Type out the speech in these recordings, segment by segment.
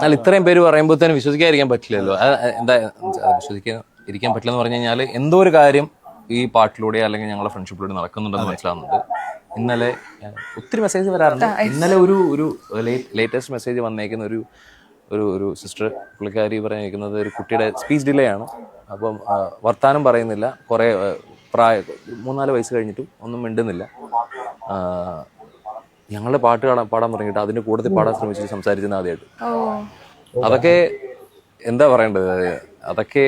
അല്ല, ഇത്രയും പേര് പറയുമ്പോഴത്തേനും വിശ്വസിക്കാതിരിക്കാൻ പറ്റില്ലല്ലോ. എന്താ വിശ്വസിക്കാൻ ഇരിക്കാൻ പറ്റില്ലെന്ന് പറഞ്ഞു കഴിഞ്ഞാൽ എന്തോ ഒരു കാര്യം ഈ പാട്ടിലൂടെ അല്ലെങ്കിൽ ഞങ്ങളുടെ ഫ്രണ്ട്ഷിപ്പിലൂടെ നടക്കുന്നുണ്ടെന്ന് മനസ്സിലാവുന്നുണ്ട്. ഇന്നലെ ഒത്തിരി മെസ്സേജ് വരാറുണ്ട്. ഇന്നലെ ഒരു ഒരു ലേറ്റസ്റ്റ് മെസ്സേജ് വന്നേക്കുന്ന ഒരു ഒരു ഒരു സിസ്റ്റർ, പുള്ളിക്കാരി പറഞ്ഞിരിക്കുന്നത് ഒരു കുട്ടിയുടെ സ്പീച്ച് ഡിലേ ആണ്. അപ്പം വർത്താനം പറയുന്നില്ല, കുറേ മൂന്നാല് വയസ്സ് കഴിഞ്ഞിട്ടും ഒന്നും മിണ്ടുന്നില്ല. ഞങ്ങളുടെ പാട്ട് പാടാൻ തുടങ്ങിയിട്ട് അതിന്റെ കൂട്ടത്തിൽ പാടാൻ ശ്രമിച്ചിട്ട് സംസാരിക്കുന്ന ആദ്യമായിട്ട്. അതൊക്കെ എന്താ പറയേണ്ടത്, അതൊക്കെ.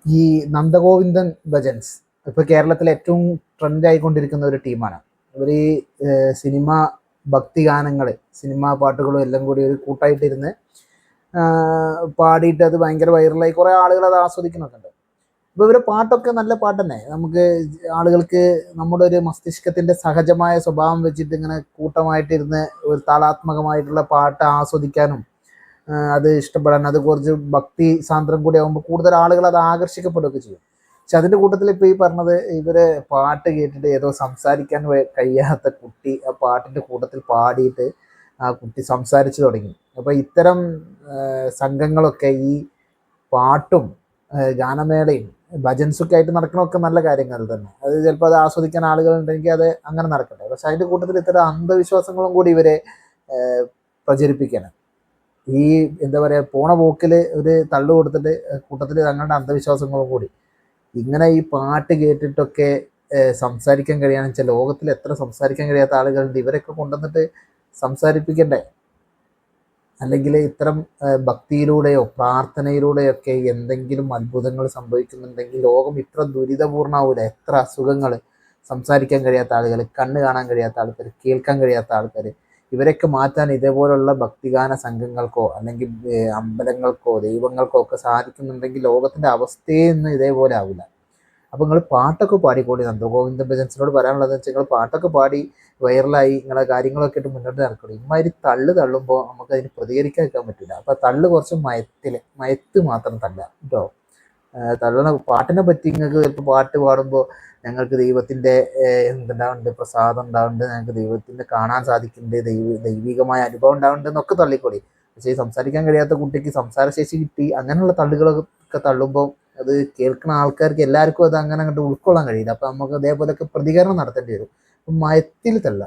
ഈ നന്ദഗോവിന്ദൻ ഭജൻസ് ഇപ്പൊ കേരളത്തിലെ ഏറ്റവും ട്രെൻഡ് ആയിക്കൊണ്ടിരിക്കുന്ന ഒരു ടീമാണ്. ഇവര് സിനിമ ഭക്തി ഗാനങ്ങൾ, സിനിമാ പാട്ടുകളും എല്ലാം കൂടി ഒരു കൂട്ടായിട്ടിരുന്ന് പാടിയിട്ട് അത് ഭയങ്കര വൈറലായി കുറേ ആളുകൾ അത് ആസ്വദിക്കുന്നൊക്കെ ഉണ്ട്. അപ്പോൾ ഇവരെ പാട്ടൊക്കെ നല്ല പാട്ട് തന്നെ. നമുക്ക് ആളുകൾക്ക് നമ്മുടെ ഒരു മസ്തിഷ്കത്തിൻ്റെ സഹജമായ സ്വഭാവം വെച്ചിട്ട് ഇങ്ങനെ കൂട്ടമായിട്ടിരുന്ന് ഒരു താളാത്മകമായിട്ടുള്ള പാട്ട് ആസ്വദിക്കാനും അത് ഇഷ്ടപ്പെടാൻ, അത് കുറച്ച് ഭക്തി സാന്ദ്രം കൂടി ആകുമ്പോൾ കൂടുതൽ ആളുകൾ അത് ആകർഷിക്കപ്പെടുകയൊക്കെ ചെയ്യും. പക്ഷെ അതിൻ്റെ കൂട്ടത്തിൽ ഇപ്പോൾ ഈ പറഞ്ഞത്, ഇവരെ പാട്ട് കേട്ടിട്ട് ഏതോ സംസാരിക്കാൻ കഴിയാത്ത കുട്ടി ആ പാട്ടിൻ്റെ കൂട്ടത്തിൽ പാടിയിട്ട് ആ കുട്ടി സംസാരിച്ചു തുടങ്ങി. അപ്പോൾ ഇത്തരം സംഘങ്ങളൊക്കെ ഈ പാട്ടും ഗാനമേളയും ഭജൻസൊക്കെ ആയിട്ട് നടക്കണമൊക്കെ നല്ല കാര്യങ്ങൾ തന്നെ. അത് ചിലപ്പോൾ അത് ആസ്വദിക്കാൻ ആളുകളുണ്ടെങ്കിൽ അത് അങ്ങനെ നടക്കട്ടെ. പക്ഷെ അതിൻ്റെ കൂട്ടത്തിൽ ഇത്തരം അന്ധവിശ്വാസങ്ങളും കൂടി ഇവരെ പ്രചരിപ്പിക്കണം. ഈ എന്താ പറയുക, പോണ പോക്കിൽ ഒരു തള്ളു കൊടുത്തിട്ട് കൂട്ടത്തിൽ തങ്ങളുടെ അന്ധവിശ്വാസങ്ങളും കൂടി ഇങ്ങനെ ഈ പാട്ട് കേട്ടിട്ടൊക്കെ സംസാരിക്കാൻ കഴിയാന്ന് വെച്ചാൽ ലോകത്തിൽ എത്ര സംസാരിക്കാൻ കഴിയാത്ത ആളുകളുണ്ട്. ഇവരൊക്കെ കൊണ്ടുവന്നിട്ട് സംസാരിപ്പിക്കണ്ടേ? അല്ലെങ്കിൽ ഇത്തരം ഭക്തിയിലൂടെയോ പ്രാർത്ഥനയിലൂടെയൊക്കെ എന്തെങ്കിലും അത്ഭുതങ്ങൾ സംഭവിക്കുന്നുണ്ടെങ്കിൽ ലോകം ഇത്ര ദുരിതപൂർണ്ണമാവില്ല. എത്ര അസുഖങ്ങൾ, സംസാരിക്കാൻ കഴിയാത്ത ആളുകൾ, കണ്ണ് കാണാൻ കഴിയാത്ത ആൾക്കാർ, കേൾക്കാൻ കഴിയാത്ത ആൾക്കാർ, ഇവരൊക്കെ മാറ്റാൻ ഇതേപോലുള്ള ഭക്തിഗാന സംഘങ്ങൾക്കോ അല്ലെങ്കിൽ അമ്പലങ്ങൾക്കോ ദൈവങ്ങൾക്കോ ഒക്കെ സാധിക്കുന്നുണ്ടെങ്കിൽ ലോകത്തിൻ്റെ അവസ്ഥയെ ഇന്ന് ഇതേപോലെ ആവില്ല. അപ്പോൾ നിങ്ങൾ പാട്ടൊക്കെ പാടിക്കോളി. നന്ദഗോവിന്ദ ഭജൻസിനോട് പറയാനുള്ളതെന്ന് വെച്ചാൽ നിങ്ങൾ പാട്ടൊക്കെ പാടി വൈറലായി നിങ്ങളെ കാര്യങ്ങളൊക്കെ ഇട്ട് മുന്നോട്ട് നടക്കണം. ഇമ്മാതിരി തള്ളുമ്പോൾ നമുക്ക് അതിന് പ്രതികരിക്കാൻ വെക്കാൻ പറ്റില്ല. അപ്പോൾ തള്ളു കുറച്ച് മയത്ത് മാത്രം തല്ല കേട്ടോ. തള്ളണ പാട്ടിനെ പറ്റി നിങ്ങൾക്ക് ചിലപ്പോൾ പാട്ട് പാടുമ്പോൾ ഞങ്ങൾക്ക് ദൈവത്തിൻ്റെ എന്തുണ്ടാവുന്നുണ്ട്, പ്രസാദം ഉണ്ടാവുന്നുണ്ട്, ഞങ്ങൾക്ക് ദൈവത്തിൻ്റെ കാണാൻ സാധിക്കുന്നുണ്ട്, ദൈവികമായ അനുഭവം ഉണ്ടാവുന്നുണ്ട് എന്നൊക്കെ തള്ളിക്കൊള്ളി. പക്ഷേ ഈ സംസാരിക്കാൻ കഴിയാത്ത കുട്ടിക്ക് സംസാരശേഷി കിട്ടി അങ്ങനെയുള്ള തള്ളുകളൊക്കെ തള്ളുമ്പോൾ അത് കേൾക്കുന്ന ആൾക്കാർക്ക് എല്ലാവർക്കും അത് അങ്ങനെ അങ്ങോട്ട് ഉൾക്കൊള്ളാൻ കഴിയില്ല. അപ്പം നമുക്ക് അതേപോലെയൊക്കെ പ്രതികരണം നടത്തേണ്ടി വരും. അപ്പം മയത്തിൽ തള്ള